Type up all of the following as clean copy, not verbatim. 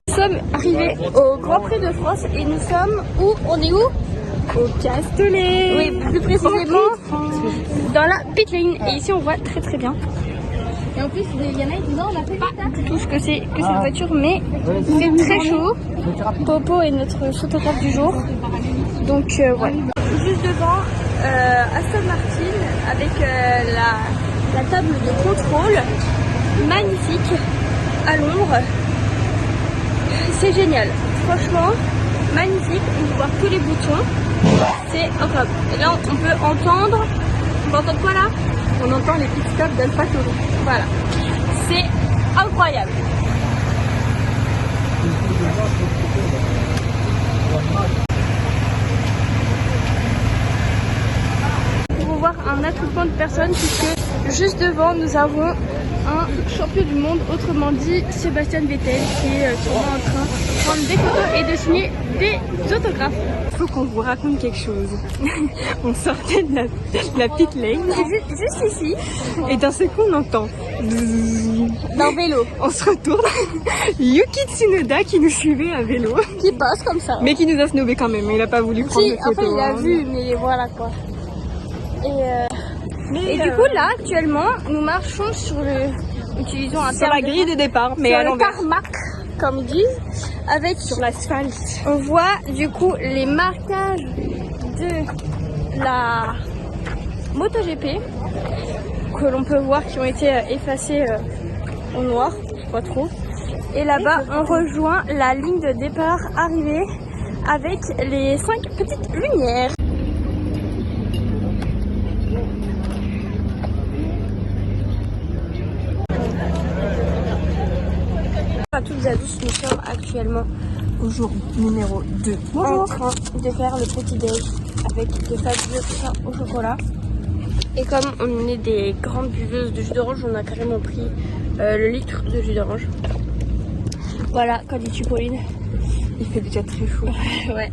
Nous sommes arrivés au Grand Prix de France et nous sommes où? On est où? Au Castellet. Oui, plus précisément dans la pit lane. Et ici on voit très très bien. Et en plus, il y en a qui disent on a fait pas du tout ce que c'est que cette voiture, mais c'est très chaud. Popo est notre photographe du jour. Donc voilà. Juste devant Aston Martin avec la table de contrôle. Magnifique à l'ombre. C'est génial. Franchement, magnifique. On peut voir que les boutons. C'est incroyable. Et là, on peut entendre. On peut entendre quoi là? On entend les pit stops d'AlphaTauri. Voilà. C'est incroyable. Pour voir un attroupement de personnes puisque juste devant nous avons un champion du monde, autrement dit Sébastien Vettel qui est sûrement en train de prendre des photos et de signer des autographes. Il faut qu'on vous raconte quelque chose. On sortait de la pit lane. Juste ici, Et d'un seul coup on entend d'un vélo on se retourne. Yuki Tsunoda qui nous suivait à vélo. qui passe comme ça. Mais qui nous a snobé quand même. Il a pas voulu prendre Si, de photos. enfin il a hein. vu, mais voilà quoi. Et du coup là actuellement nous marchons utilisons un sur terme la grille de départ, mais sur à le l'envers. tarmac comme ils disent, avec Sur l'asphalte. on voit du coup les marquages de la MotoGP que l'on peut voir qui ont été effacés au noir, je sais pas trop. Et là-bas on rejoint la ligne de départ arrivée avec les 5 petites lumières. À toutes et à tous, nous sommes actuellement Au jour numéro 2. en train de faire le petit déj avec de fabuleux pain au chocolat. Et comme on est des grandes buveuses de jus d'orange, on a carrément pris le litre de jus d'orange. Voilà, qu'en dis-tu Pauline? Il fait déjà très chaud. Ouais.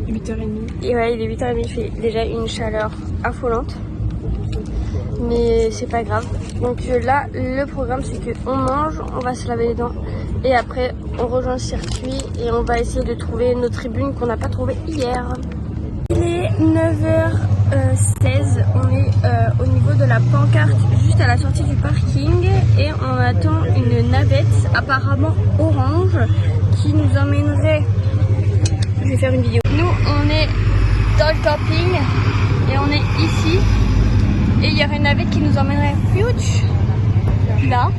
8h30. Et ouais, il est 8h30, il fait déjà une chaleur affolante. Mais c'est pas grave. Donc là, le programme c'est qu'on mange, on va se laver les dents et après on rejoint le circuit et on va essayer de trouver nos tribunes qu'on n'a pas trouvées hier. Il est 9h16, on est au niveau de la pancarte juste à la sortie du parking et on attend une navette apparemment orange qui nous emmènerait. Je vais faire une vidéo. Nous on est dans le camping et on est ici. Et il y aurait une navette qui nous emmènerait Fuch là.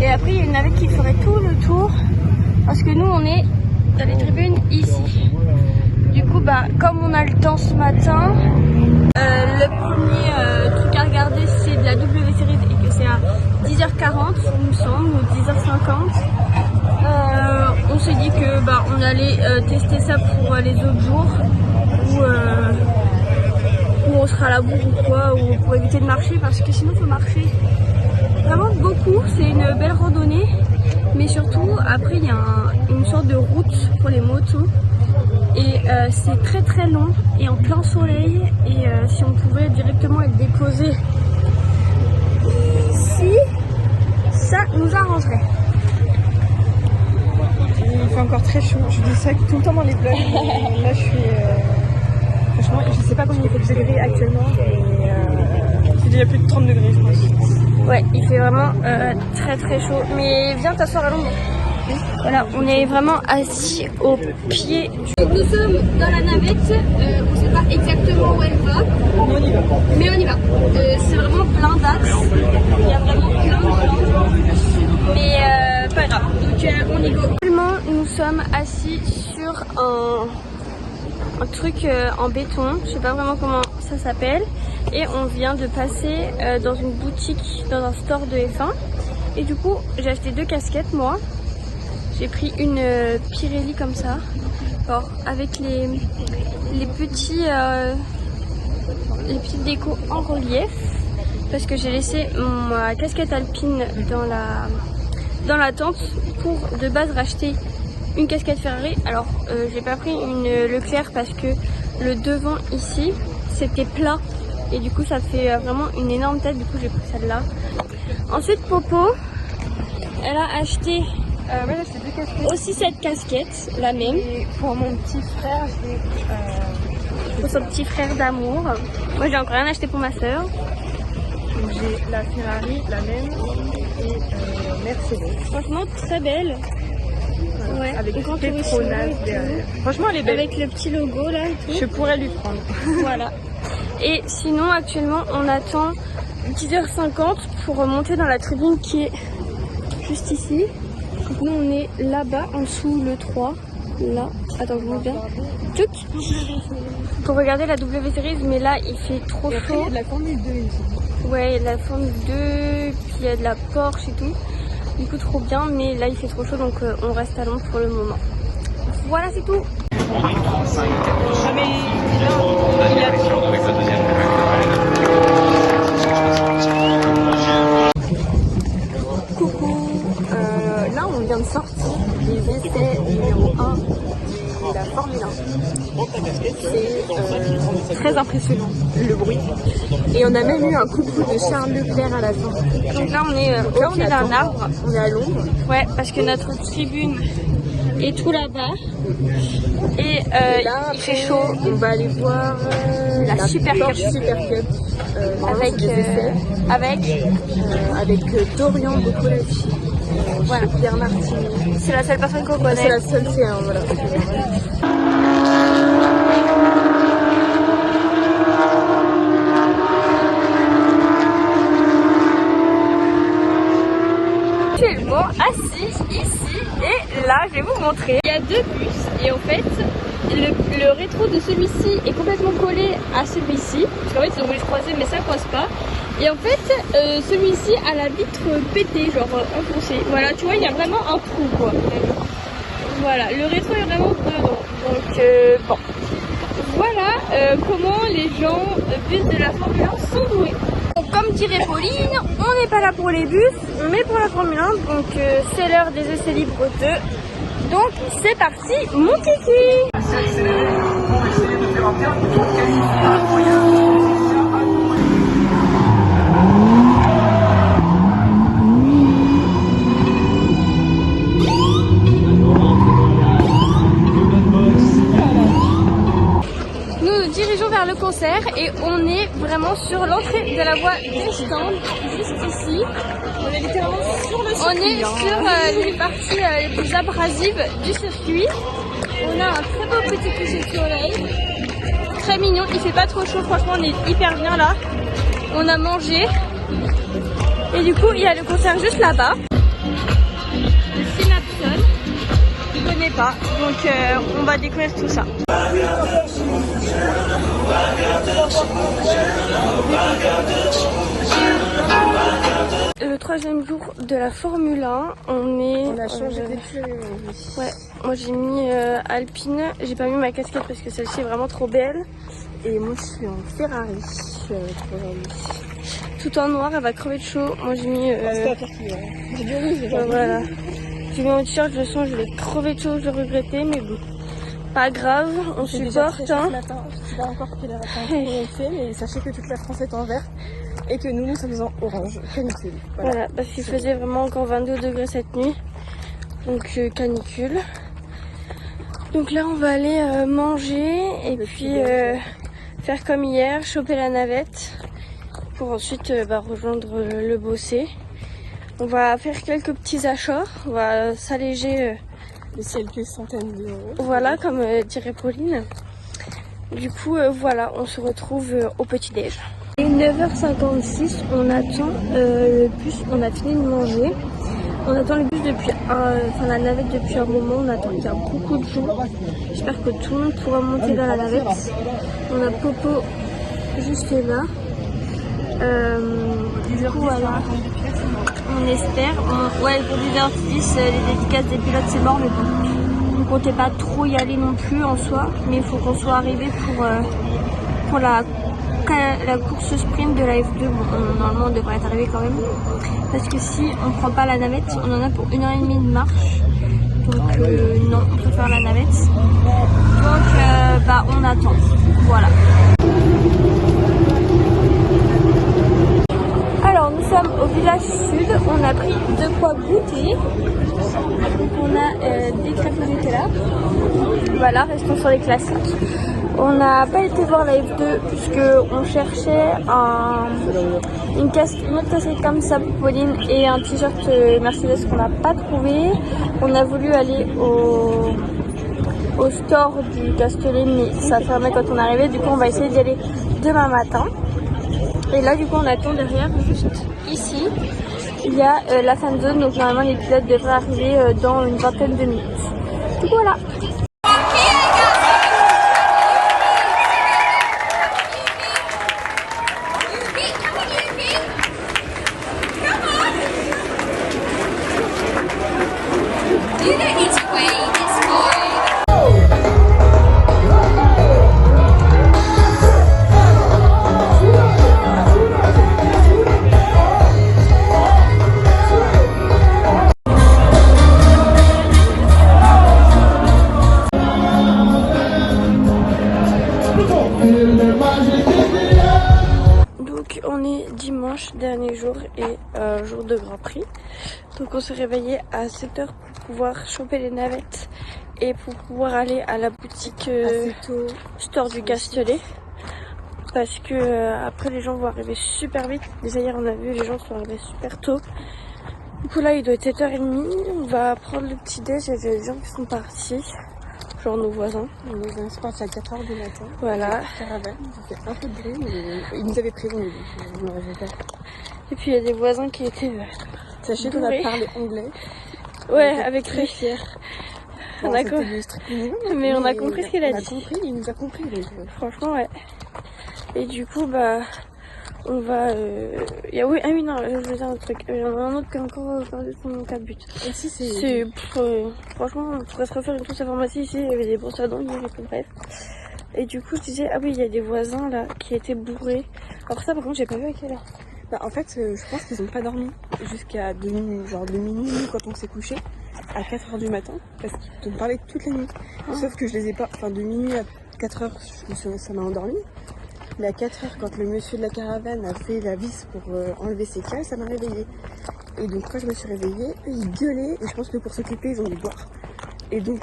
Et après il y a une navette qui ferait tout le tour. Parce que nous on est dans les tribunes ici. Du coup bah comme on a le temps ce matin, le premier truc à regarder c'est de la W Series et que c'est à 10h40 il me semble ou 10h50. On s'est dit que bah on allait tester ça pour les autres jours. Où on sera à la bourre ou quoi, ou pour éviter de marcher parce que sinon il faut marcher vraiment beaucoup. C'est une belle randonnée, mais surtout après il y a une sorte de route pour les motos et c'est très très long et en plein soleil. Et si on pouvait directement être déposé ici, ça nous arrangerait. Il fait encore très chaud. Je dis ça tout le temps dans les vlogs. Là je suis... Franchement, je sais pas combien il fait de degrés actuellement, mais c'est déjà plus de 30 degrés, je pense. Ouais, il fait vraiment très très chaud. Mais viens t'asseoir à l'ombre. Voilà, on est vraiment assis au pied du... Nous sommes dans la navette, on sait pas exactement où elle va, mais on y va. C'est vraiment plein d'axes, il y a vraiment plein de gens, mais pas grave, donc on y go. Actuellement, nous sommes assis sur un truc en béton, je sais pas vraiment comment ça s'appelle, et on vient de passer dans une boutique, dans un store de F1, et du coup j'ai acheté 2 casquettes moi. J'ai pris une Pirelli comme ça, alors avec les petites décos en relief, parce que j'ai laissé ma casquette alpine dans la tente pour de base racheter une casquette Ferrari. Alors j'ai pas pris une Leclerc parce que le devant ici c'était plat et du coup ça fait vraiment une énorme tête, du coup j'ai pris celle-là. Ensuite Popo, elle a acheté j'ai acheté 2 casquettes. aussi cette casquette, la même. Et pour mon petit frère, Pour son petit frère d'amour. Moi j'ai encore rien acheté pour ma soeur. j'ai la Ferrari, la même, et Mercedes. Franchement très belle. Ouais, Avec grand Petronas Turismo derrière. Franchement, elle est belle. avec le petit logo là et tout. Je pourrais lui prendre. Voilà. Et sinon actuellement on attend 10h50 pour monter dans la tribune qui est juste ici. Donc nous on est là-bas en dessous le 3. Là. Attends je monte bien. Tchouk. Pour regarder la W Series, mais là il fait trop Et après, il y chaud. a de la Formule 2 ici. Ouais, il y a de la Formule 2, puis il y a de la Porsche et tout. Du coup trop bien, mais là il fait trop chaud donc on reste à Londres pour le moment. Voilà, c'est tout. Ah, mais coucou, là on vient de sortir des essais numéro 1 de la Formule 1. C'est très impressionnant le bruit. Et on a même eu un coucou de Charles Leclerc à la fin. Donc là on est au pied d'un arbre. On est à Londres. Ouais, parce que notre tribune est tout là-bas. Et Là, il fait chaud. On va aller voir La Super Cup. Super Cup. Avec, avec Dorian Boccolacci. Voilà. Pierre Martini. C'est la seule personne qu'on connaît. C'est la seule C1, voilà. Actuellement assis ici et là je vais vous montrer. Il y a 2 bus et en fait le rétro de celui-ci est complètement collé à celui-ci. Parce qu'en fait ils ont voulu se croiser mais ça croise pas. Et en fait celui-ci a la vitre pétée, genre enfoncée. Voilà, tu vois il y a vraiment un trou quoi. Voilà, le rétro est vraiment dedans. Donc bon. Voilà comment les gens bus de la Formule 1 sont doués. Donc, comme dirait Pauline, on n'est pas là pour les bus, mais pour la Formule 1. Donc c'est l'heure des essais libres 2. Donc c'est parti, mon kiki. Accélérer pour essayer de faire un bien tour qualifié incroyable. Nous nous dirigeons vers le concert et on est vraiment sur l'entrée de la voie des stands, juste ici. On est littéralement sur le On circuit. est sur les parties les plus abrasives du circuit. On a un très beau petit coucher de soleil, très mignon, il fait pas trop chaud, franchement on est hyper bien là. On a mangé et du coup il y a le concert juste là-bas. Le Synapson, je connais pas, donc on va découvrir tout ça. Le 3e jour de la Formule 1, on a changé d'écurie. Ouais, moi j'ai mis Alpine, j'ai pas mis ma casquette parce que celle-ci est vraiment trop belle. Et moi je suis en Ferrari aujourd'hui. Tout en noir, elle va crever de chaud. Moi j'ai mis... C'est pas pire qu'il y a. J'ai dit oui, j'ai voilà. J'ai mis mon t-shirt, je sens je vais crever de chaud, je vais regretter, mais bon. Pas grave, on supporte. Je sais pas encore quelle heure on fait, mais sachez que toute la France est en vert et que nous sommes en orange, canicule. Voilà, parce qu'il faisait vraiment encore 22 degrés cette nuit. Donc canicule. Donc là on va aller manger et puis faire comme hier, choper la navette pour ensuite rejoindre le Bossé. On va faire quelques petits achats, on va s'alléger de quelques centaines d'euros. Voilà, comme dirait Pauline. Du coup, voilà, on se retrouve au petit-déj. Il est 9h56, on attend le bus, on a fini de manger. On attend le bus depuis la navette depuis un moment, on attend qu'il y a beaucoup de gens. J'espère que tout le monde pourra monter dans la navette. On a Popo juste là. Du coup, voilà. On espère. Ouais, pour 10h10, les dédicaces des pilotes c'est mort, mais bon. On comptait pas trop y aller non plus en soi, mais il faut qu'on soit arrivé pour la course sprint de la F2. Bon, normalement on devrait être arrivé quand même. Parce que si on prend pas la navette, on en a pour 1h30 de marche. Donc non, on préfère la navette. Donc on attend. Voilà. midi. On a des crêpes au Nutella. Voilà, restons sur les classiques. On n'a pas été voir la F2 puisqu'on cherchait une autre casquette comme ça pour Pauline et un t-shirt Mercedes qu'on n'a pas trouvé. On a voulu aller au store du Castellet mais ça fermait quand on est arrivé. Du coup on va essayer d'y aller demain matin. Et là du coup on attend derrière, juste ici, il y a la fan zone. Donc normalement les pilotes devraient arriver dans une vingtaine de minutes. Du coup voilà. Donc on est dimanche, dernier jour et jour de Grand Prix. Donc on s'est réveillé à 7h pour pouvoir choper les navettes et pour pouvoir aller à la boutique store du Castellet. Parce que après les gens vont arriver super vite. Déjà hier on a vu les gens sont arrivés super tôt. Du coup là il doit être 7h30. On va prendre le petit déj. Il y a des gens qui sont partis. Genre nos voisins. On est parti à 4h du matin. Voilà. Caravane, ça fait un peu de bruit, mais ils nous avaient prévenu. Je me réveille pas. Et puis il y a des voisins qui étaient sachez qu'on a parlé anglais. Ouais, avec très fiers. Bon, on a mais on a compris ce qu'il a dit. Compris, il nous a compris. Donc, franchement, ouais. Et du coup, bah, on va. Oui, ah oui, non, je veux dire un truc. Il y en a un autre qui a encore perdu son 4 buts. Et si c'est. Franchement, on pourrait se refaire une course à pharmacie ici. Il y avait des brosses à dents, bref. Et du coup, je disais, ah oui, il y a des voisins là qui étaient bourrés. Alors, ça, par contre, j'ai pas vu à quelle heure. Bah, en fait, je pense qu'ils ont pas dormi jusqu'à de minuit quand on s'est couché, à 4h du matin, parce qu'ils me parlaient toute la nuit. Sauf que je les ai pas, enfin de minuit à 4h, ça m'a endormi. Mais à 4h, quand le monsieur de la caravane a fait la vis pour enlever ses cales, ça m'a réveillée. Et donc quand je me suis réveillée, eux ils gueulaient, et je pense que pour s'occuper, ils ont dû boire. Et donc,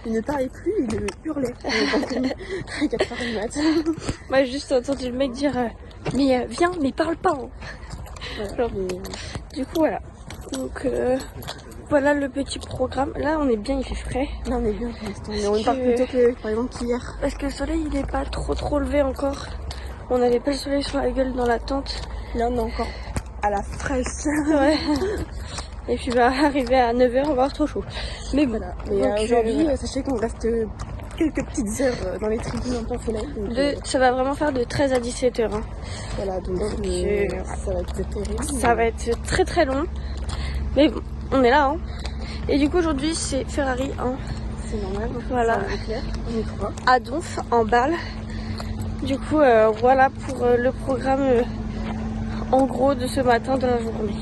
ils ne parlaient plus, ils hurlaient à 4h du matin. Moi, j'ai juste entendu le mec dire mais viens, mais parle pas. Voilà, genre, du coup, voilà. Donc, voilà le petit programme. Là, on est bien, il fait frais. Là, on est bien pour l'instant. Mais on part plutôt que, par exemple, qu'hier. Parce que le soleil, il est pas trop levé encore. On n'avait pas le soleil sur la gueule dans la tente. Là, on est encore à la fraîche. Ouais. Et puis, bah, arrivé à 9h, on va avoir trop chaud. Mais bon. Voilà. Mais aujourd'hui, sachez qu'on reste quelques petites heures dans les tribunes en plein soleil. Ça va vraiment faire de 13 à 17h. Hein. Voilà, donc ça va être terrible. Ça va être très long. Mais bon, on est là. Hein. Et du coup, aujourd'hui, c'est Ferrari 1. C'est normal. Voilà. Clair, on y croit. À Donf, en balle. Du coup, voilà pour le programme en gros de ce matin de la journée.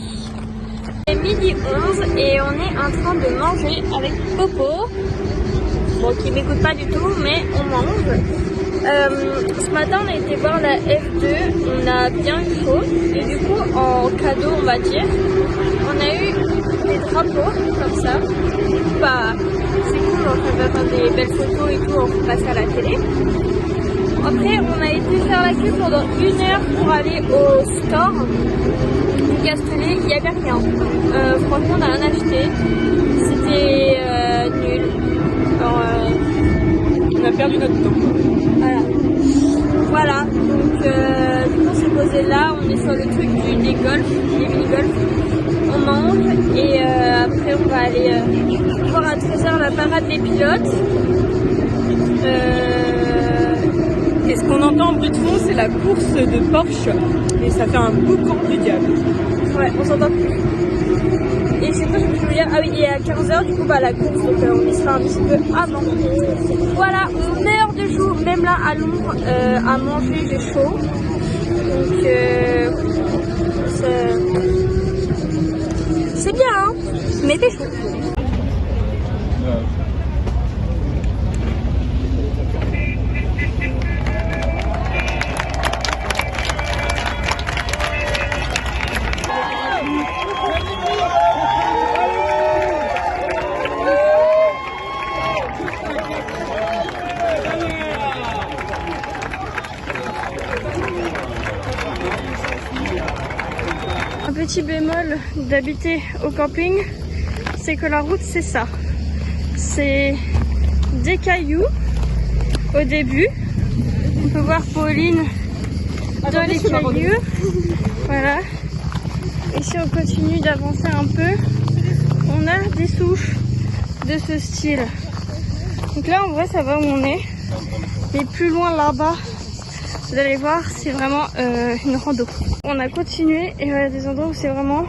C'est midi 11 et on est en train de manger avec Popo. Bon, qui m'écoute pas du tout, mais on mange. Ce matin, on a été voir la F2. On a bien eu chaud. Et du coup, en cadeau, on va dire, on a eu des drapeaux comme ça. Bah, c'est cool, on va faire des belles photos et tout, on peut passer à la télé. Après, on a été faire la queue pendant 1 heure pour aller au store du Castellet. Il n'y avait rien. Franchement, on n'a rien acheté. C'était nul. Alors, on a perdu notre temps. Voilà. Donc, du coup, on s'est posé là. On est sur le truc des golfs, des mini-golfs. On mange et après, on va aller voir à 13h la parade des pilotes. Et ce qu'on entend en bruit de fond, c'est la course de Porsche. Et ça fait un boucan du diable. Ouais, on s'entend plus. Et c'est quoi ce que je veux dire? Ah oui, il est à 15h, du coup, bah la course, donc on y sera un petit peu avant. Voilà, on est hors de jour, même là à Londres, à manger, j'ai chaud. Donc, c'est bien, hein, mais c'est chaud. petit bémol d'habiter au camping, c'est que la route c'est ça. C'est des cailloux au début. On peut voir Pauline dans les cailloux. Voilà. Et si on continue d'avancer un peu, on a des souches de ce style. Donc là en vrai ça va où on est. Mais plus loin là-bas, vous allez voir, c'est vraiment une rando. On a continué et il y a des endroits où c'est vraiment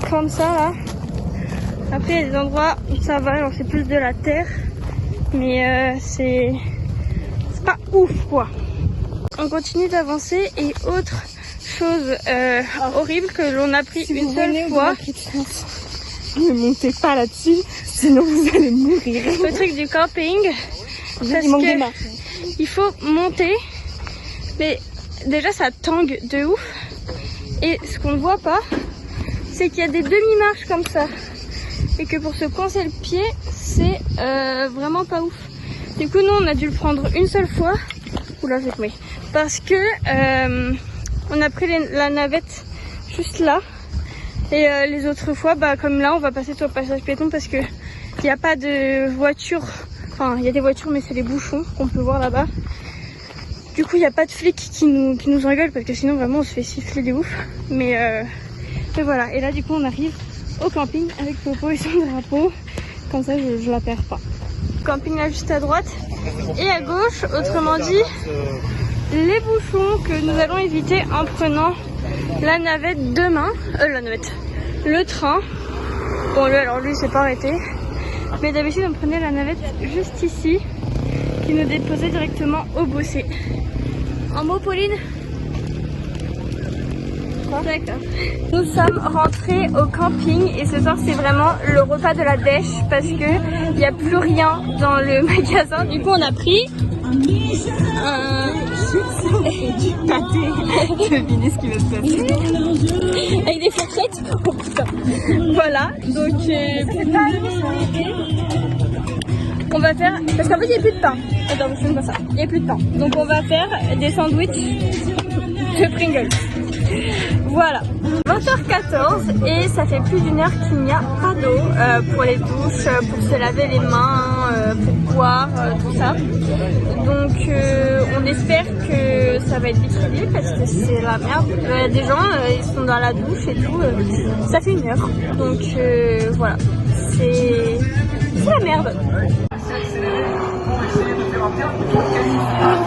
comme ça là. Après il y a des endroits où ça va, alors c'est plus de la terre. Mais c'est pas ouf quoi. On continue d'avancer et autre chose horrible que l'on a pris une seule fois. Ne montez pas là-dessus, sinon vous allez mourir. Le truc du camping, parce que il faut monter, mais déjà ça tangue de ouf. Et ce qu'on ne voit pas, c'est qu'il y a des demi-marches comme ça. Et que pour se coincer le pied, c'est vraiment pas ouf. Du coup, nous, on a dû le prendre une seule fois. Oula, j'ai tombé. Parce que on a pris la navette juste là. Et les autres fois, bah, comme là, on va passer sur le passage piéton parce que il n'y a pas de voiture. Enfin, il y a des voitures, mais c'est les bouchons qu'on peut voir là-bas. Du coup, il n'y a pas de flics qui nous engueulent parce que sinon, vraiment, on se fait siffler de ouf. Mais voilà. Et là, du coup, on arrive au camping avec Popo et son drapeau. Comme ça, je la perds pas. Camping là, juste à droite et à gauche. Autrement dit, les bouchons que nous allons éviter en prenant la navette demain. Le train. Bon, lui, alors lui, s'est pas arrêté. Mais d'habitude, on prenait la navette juste ici, qui nous déposait directement au Bossé. Un mot, Pauline? D'accord. Nous sommes rentrés au camping et ce soir c'est vraiment le repas de la dèche parce que il n'y a plus rien dans le magasin. Du coup on a pris du pâté. Devinez ce qui va se passer. avec des fourchettes. Oh putain. Voilà. Donc on va faire, parce qu'en fait il n'y a plus de pain. Attends, c'est pas ça. Il n'y a plus de pain. Donc on va faire des sandwichs de Pringles. Voilà, 20h14 et ça fait plus d'une heure qu'il n'y a pas d'eau pour les douches, pour se laver les mains, pour boire, tout ça. Donc on espère que ça va être vite réglé parce que c'est la merde. Des gens ils sont dans la douche et tout, ça fait une heure. Donc voilà, c'est la merde. Accélérer pour essayer de faire un terme de tour qualifié.